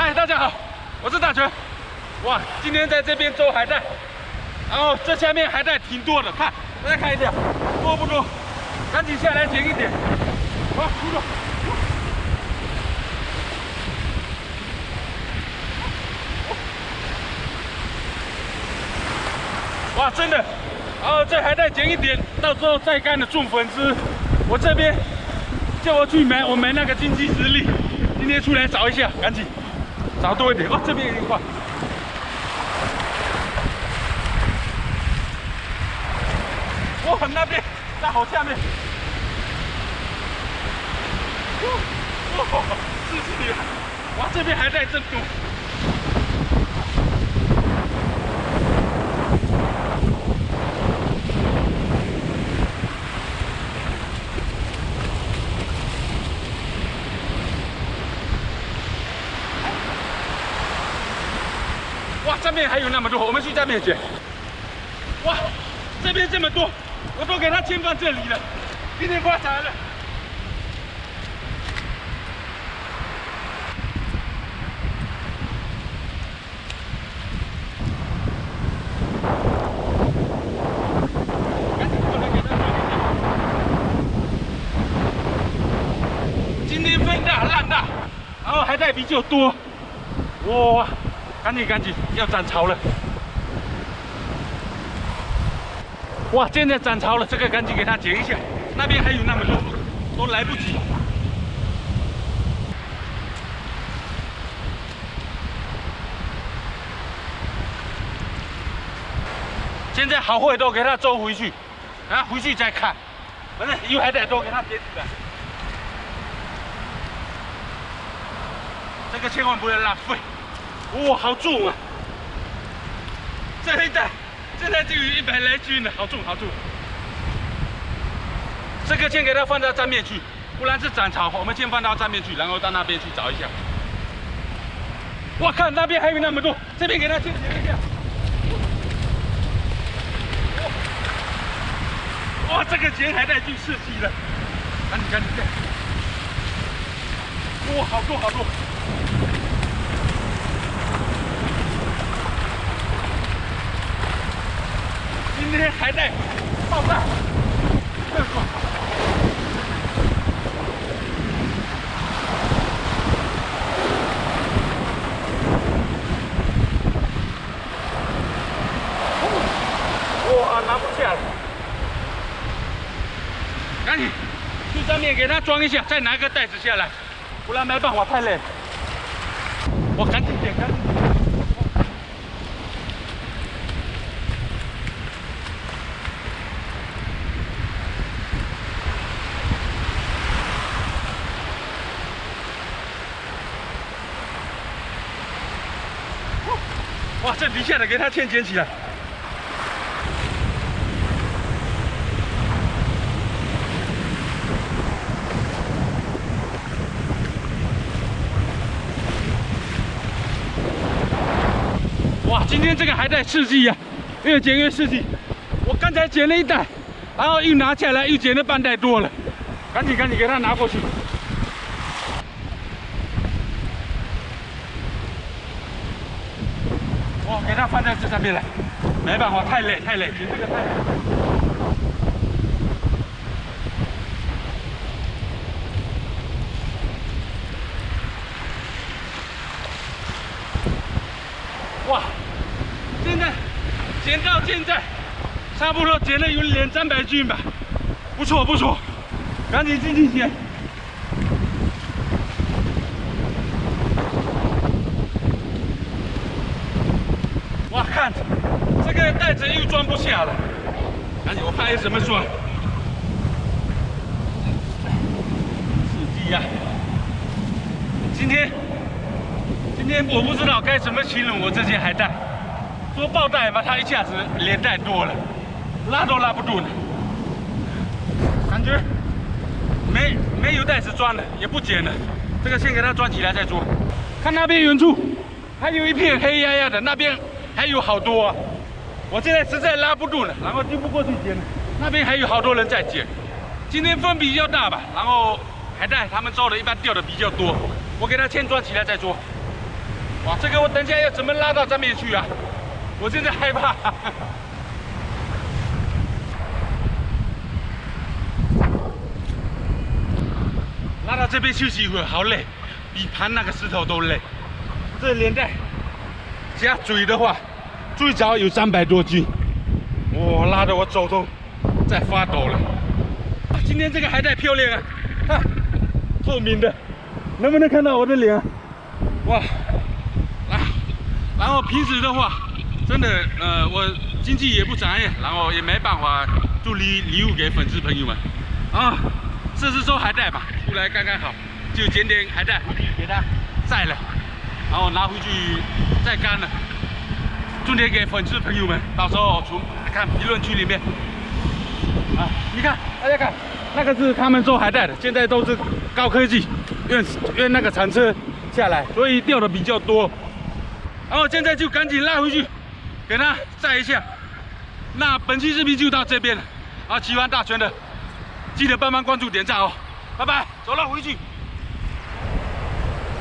嗨，大家好，我是大全。哇，今天在这边捉海带，然后这下面海带挺多的，看，大家看一下，多不多？赶紧下来捡一点。哇，出了！哇，真的。然后这海带捡一点，到时候晒干了种粉丝。我这边叫我去买，我没那个经济实力。今天出来找一下，赶紧找多一点。哦，这边有一块。哇，那边在好下面。哇，刺激了！哇，这边海带真多。哇，上面还有那么多，我们去下面捡。哇，这边这么多，我都给它牵放这里了。今天发财了。赶紧过来给它装一下。今天风大浪大，然后海带比较多。哇！赶紧，要涨潮了！哇，现在涨潮了，这个赶紧给它捡一下。那边还有那么多，都来不及。现在好货都给它收回去，然后回去再看。反正有海带都给它捡起来。这个千万不要浪费。哇，好重啊！这一袋现在就有100来斤了，好重好重。这个先给它放到站面去，不然是涨潮。我们先放到站面去，然后到那边去找一下。哇，看那边还有那么多，这边给它先捡一下。哇，这个捡海带就刺激了，赶紧！哇，好多好多。今天海带爆炸！哇，拿不下了！赶紧去上面给它装一下，再拿个袋子下来，不然没办法，太累。我赶紧捡。哇，这底下的给它先捡起来。哇，今天这个海带刺激呀，越捡越刺激。我刚才捡了一袋，然后又拿下来，又捡了半袋多了。赶紧给它拿过去。我给它放在这上面来，没办法，太累，捡这个太累。哇，现在捡到现在，差不多捡了有200-300斤吧，不错，赶紧进去捡。哇，看这个袋子又装不下了，赶紧，我看有什么装。刺激呀！今天我不知道该怎么形容我这些海带，说爆带吧，它一下子连带多了，拉都拉不住呢，感觉没有袋子装了，也不捡了，这个先给它装起来再做。看那边远处还有一片黑压压的，那边还有好多啊，我现在实在拉不住了，然后就不过去捡了。那边还有好多人在捡。今天风比较大吧，然后海带他们抓的一般钓的比较多，我给它先装起来再捉。哇，这个我等一下要怎么拉到上面去啊？我现在害怕。拉到这边休息一会儿，好累，比攀那个石头都累。这连带加嘴的话，最少有300多斤，哇，拉得我手都在发抖了。今天这个海带漂亮啊，哈，透明的，能不能看到我的脸啊？哇，然后平时的话，真的我经济也不长眼，然后也没办法做礼物给粉丝朋友们啊。这是收海带吧，出来刚刚好，就捡点海带回去给它晒了，然后拿回去晒干了，重点给粉丝朋友们，到时候从看评论区里面啊，你看大家看，那个是他们收海带的，现在都是高科技，用那个铲车下来，所以掉的比较多。然后现在就赶紧拉回去，给它晒一下。那本期视频就到这边了，啊，喜欢大全的。记得帮忙关注点赞哦，拜拜，走了回去。